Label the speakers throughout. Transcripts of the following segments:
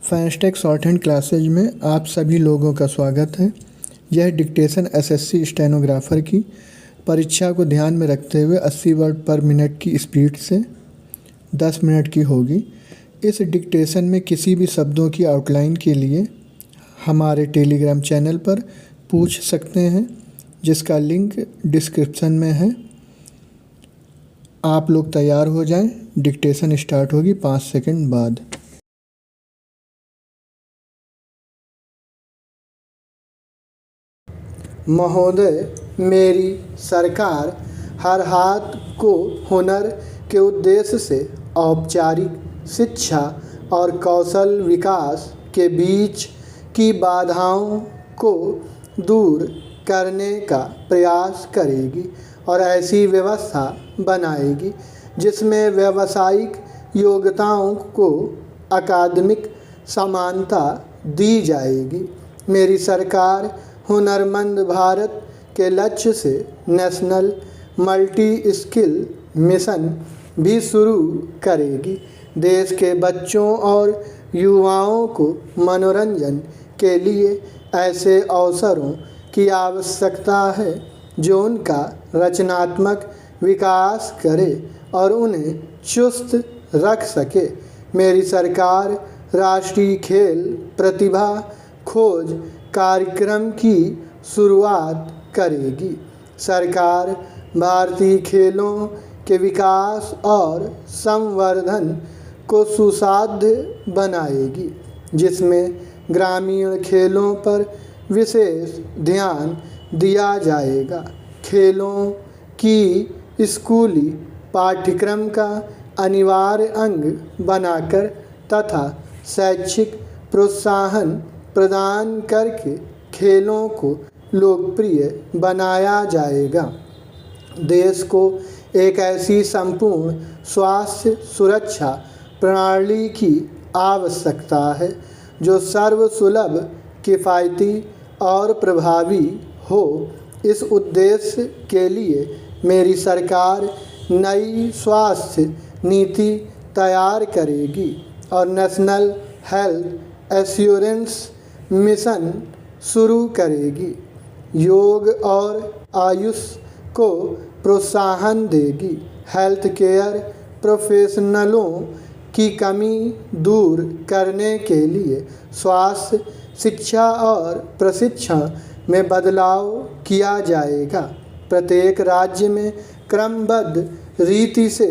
Speaker 1: फैंसटेक short hand classes में आप सभी लोगों का स्वागत है। यह डिक्टेशन एसएससी स्टेनोग्राफर की परीक्षा को ध्यान में रखते हुए 80 वर्ड पर मिनट की स्पीड से 10 मिनट की होगी। इस डिक्टेशन में किसी भी शब्दों की आउटलाइन के लिए हमारे टेलीग्राम चैनल पर पूछ सकते हैं, जिसका लिंक डिस्क्रिप्शन में है। आप लोग तैयार हो जाएं, डिक्टेशन स्टार्ट होगी 5 सेकंड बाद। महोदय, मेरी सरकार हर हाथ को हुनर के उद्देश्य से औपचारिक शिक्षा और कौशल विकास के बीच की बाधाओं को दूर करने का प्रयास करेगी और ऐसी व्यवस्था बनाएगी जिसमें व्यावसायिक योग्यताओं को अकादमिक समानता दी जाएगी। मेरी सरकार हुनरमंद भारत के लक्ष्य से नेशनल मल्टी स्किल मिशन भी शुरू करेगी। देश के बच्चों और युवाओं को मनोरंजन के लिए ऐसे अवसरों की आवश्यकता है जो उनका रचनात्मक विकास करे और उन्हें चुस्त रख सके। मेरी सरकार राष्ट्रीय खेल प्रतिभा खोज कार्यक्रम की शुरुआत करेगी। सरकार भारतीय खेलों के विकास और संवर्धन को सुसाध्य बनाएगी, जिसमें ग्रामीण खेलों पर विशेष ध्यान दिया जाएगा। खेलों की स्कूली पाठ्यक्रम का अनिवार्य अंग बनाकर तथा शैक्षिक प्रोत्साहन प्रदान करके खेलों को लोकप्रिय बनाया जाएगा। देश को एक ऐसी संपूर्ण स्वास्थ्य सुरक्षा प्रणाली की आवश्यकता है जो सर्वसुलभ, किफ़ायती और प्रभावी हो। इस उद्देश्य के लिए मेरी सरकार नई स्वास्थ्य नीति तैयार करेगी और नेशनल हेल्थ एश्योरेंस मिशन शुरू करेगी। योग और आयुष को प्रोत्साहन देगी। हेल्थ केयर प्रोफेशनलों की कमी दूर करने के लिए स्वास्थ्य शिक्षा और प्रशिक्षण में बदलाव किया जाएगा। प्रत्येक राज्य में क्रमबद्ध रीति से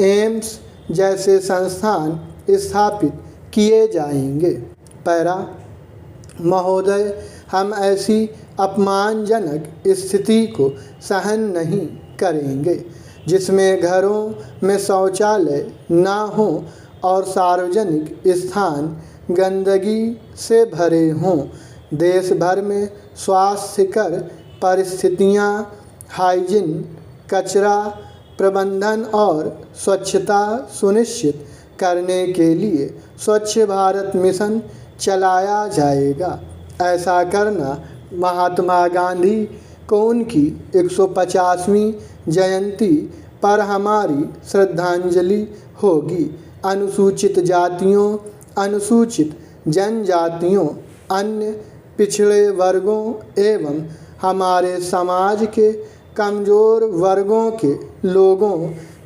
Speaker 1: एम्स जैसे संस्थान स्थापित किए जाएंगे। पैरा महोदय, हम ऐसी अपमानजनक स्थिति को सहन नहीं करेंगे जिसमें घरों में शौचालय न हो और सार्वजनिक स्थान गंदगी से भरे हों। देश भर में स्वास्थ्यकर परिस्थितियां, हाइजीन, कचरा प्रबंधन और स्वच्छता सुनिश्चित करने के लिए स्वच्छ भारत मिशन चलाया जाएगा। ऐसा करना महात्मा गांधी को उनकी 150वीं जयंती पर हमारी श्रद्धांजलि होगी। अनुसूचित जातियों, अनुसूचित जनजातियों, अन्य पिछड़े वर्गों एवं हमारे समाज के कमज़ोर वर्गों के लोगों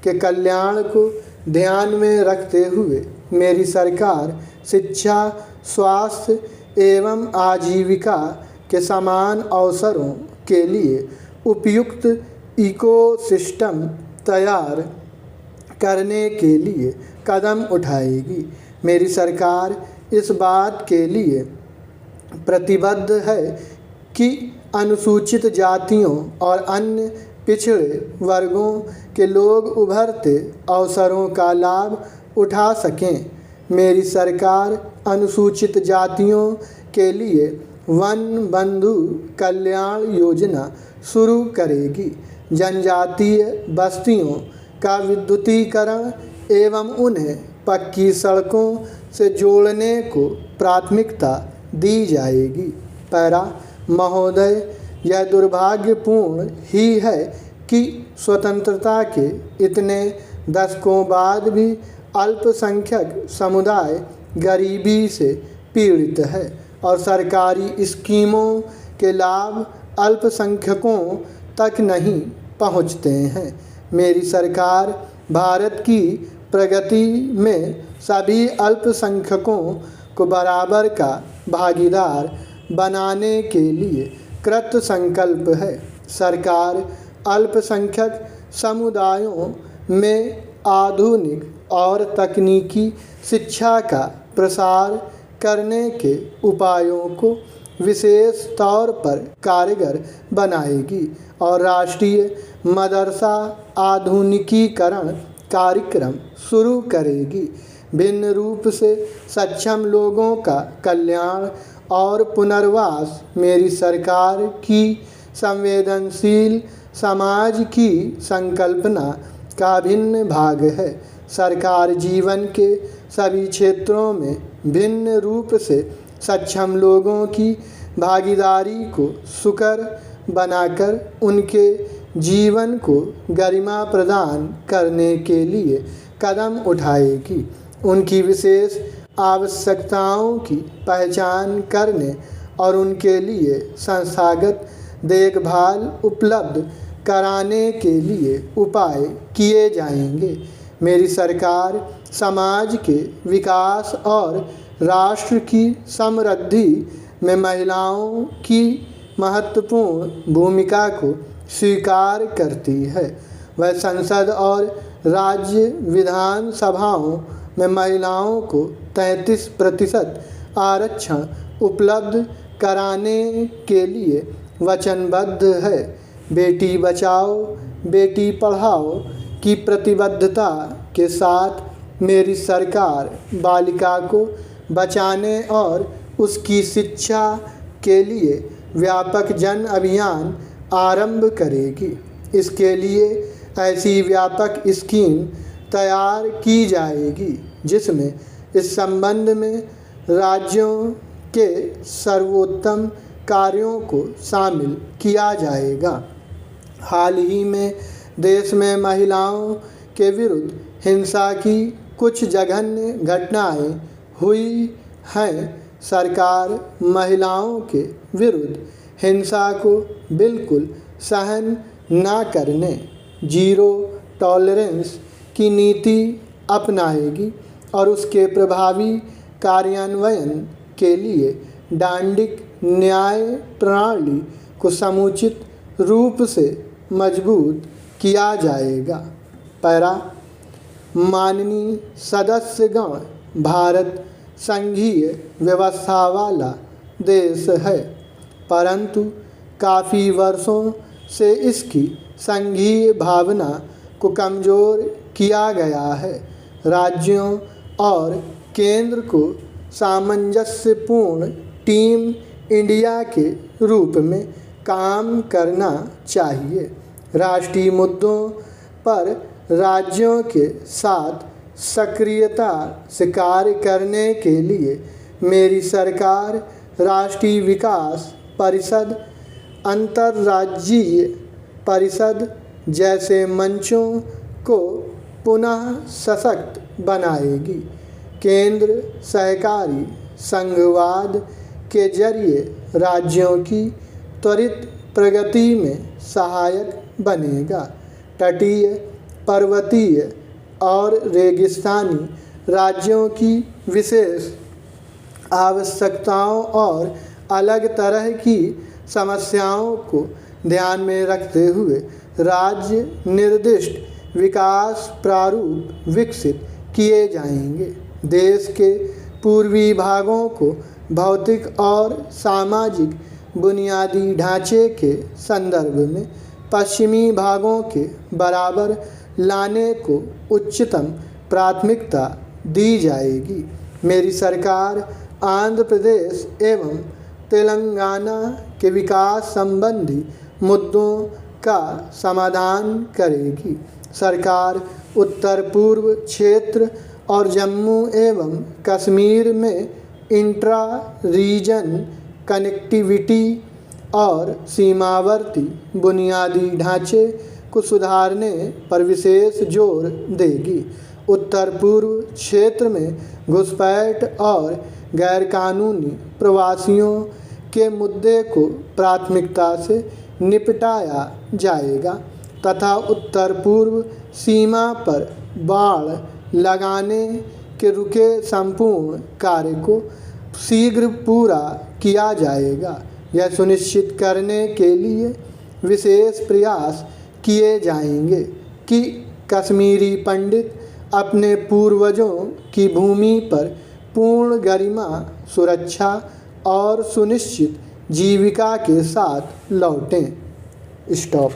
Speaker 1: के कल्याण को ध्यान में रखते हुए मेरी सरकार शिक्षा, स्वास्थ्य एवं आजीविका के समान अवसरों के लिए उपयुक्त इकोसिस्टम तैयार करने के लिए कदम उठाएगी। मेरी सरकार इस बात के लिए प्रतिबद्ध है कि अनुसूचित जातियों और अन्य पिछड़े वर्गों के लोग उभरते अवसरों का लाभ उठा सकें। मेरी सरकार अनुसूचित जातियों के लिए वन बंधु कल्याण योजना शुरू करेगी। जनजातीय बस्तियों का विद्युतीकरण एवं उन्हें पक्की सड़कों से जोड़ने को प्राथमिकता दी जाएगी। पैरा महोदय, यह दुर्भाग्यपूर्ण ही है कि स्वतंत्रता के इतने दशकों बाद भी अल्पसंख्यक समुदाय गरीबी से पीड़ित है और सरकारी स्कीमों के लाभ अल्पसंख्यकों तक नहीं पहुंचते हैं। मेरी सरकार भारत की प्रगति में सभी अल्पसंख्यकों को बराबर का भागीदार बनाने के लिए कृत संकल्प है। सरकार अल्पसंख्यक समुदायों में आधुनिक और तकनीकी शिक्षा का प्रसार करने के उपायों को विशेष तौर पर कारगर बनाएगी और राष्ट्रीय मदरसा आधुनिकीकरण कार्यक्रम शुरू करेगी। भिन्न रूप से सक्षम लोगों का कल्याण और पुनर्वास मेरी सरकार की संवेदनशील समाज की संकल्पना का भिन्न भाग है। सरकार जीवन के सभी क्षेत्रों में भिन्न रूप से सक्षम लोगों की भागीदारी को सुकर बनाकर उनके जीवन को गरिमा प्रदान करने के लिए कदम उठाएगी। उनकी विशेष आवश्यकताओं की पहचान करने और उनके लिए संस्थागत देखभाल उपलब्ध कराने के लिए उपाय किए जाएंगे। मेरी सरकार समाज के विकास और राष्ट्र की समृद्धि में महिलाओं की महत्वपूर्ण भूमिका को स्वीकार करती है। वह संसद और राज्य विधानसभाओं में महिलाओं को 33% आरक्षण उपलब्ध कराने के लिए वचनबद्ध है। बेटी बचाओ बेटी पढ़ाओ की प्रतिबद्धता के साथ मेरी सरकार बालिका को बचाने और उसकी शिक्षा के लिए व्यापक जन अभियान आरंभ करेगी। इसके लिए ऐसी व्यापक स्कीम तैयार की जाएगी जिसमें इस संबंध में राज्यों के सर्वोत्तम कार्यों को शामिल किया जाएगा। हाल ही में देश में महिलाओं के विरुद्ध हिंसा की कुछ जघन्य घटनाएं हुई हैं। सरकार महिलाओं के विरुद्ध हिंसा को बिल्कुल सहन न करने, जीरो टॉलरेंस की नीति अपनाएगी और उसके प्रभावी कार्यान्वयन के लिए डांडिक न्याय प्रणाली को समुचित रूप से मजबूत किया जाएगा। पैरा माननीय सदस्यगण, भारत संघीय व्यवस्था वाला देश है, परंतु काफ़ी वर्षों से इसकी संघीय भावना को कमज़ोर किया गया है। राज्यों और केंद्र को सामंजस्यपूर्ण टीम इंडिया के रूप में काम करना चाहिए। राष्ट्रीय मुद्दों पर राज्यों के साथ सक्रियता से कार्य करने के लिए मेरी सरकार राष्ट्रीय विकास परिषद, अंतर्राज्यीय परिषद जैसे मंचों को पुनः सशक्त बनाएगी। केंद्र सहकारी संघवाद के जरिए राज्यों की त्वरित प्रगति में सहायक बनेगा। तटीय, पर्वतीय और रेगिस्तानी राज्यों की विशेष आवश्यकताओं और अलग तरह की समस्याओं को ध्यान में रखते हुए राज्य निर्दिष्ट विकास प्रारूप विकसित किए जाएंगे। देश के पूर्वी भागों को भौतिक और सामाजिक बुनियादी ढांचे के संदर्भ में पश्चिमी भागों के बराबर लाने को उच्चतम प्राथमिकता दी जाएगी। मेरी सरकार आंध्र प्रदेश एवं तेलंगाना के विकास संबंधी मुद्दों का समाधान करेगी। सरकार उत्तर पूर्व क्षेत्र और जम्मू एवं कश्मीर में इंट्रा रीजन कनेक्टिविटी और सीमावर्ती बुनियादी ढांचे को सुधारने पर विशेष जोर देगी उत्तर पूर्व क्षेत्र में घुसपैठ और गैरकानूनी प्रवासियों के मुद्दे को प्राथमिकता से निपटाया जाएगा तथा उत्तर पूर्व सीमा पर बाड़ लगाने के रुके संपूर्ण कार्य को शीघ्र पूरा किया जाएगा। यह सुनिश्चित करने के लिए विशेष प्रयास किए जाएंगे कि कश्मीरी पंडित अपने पूर्वजों की भूमि पर पूर्ण गरिमा, सुरक्षा और सुनिश्चित जीविका के साथ लौटें। स्टॉप।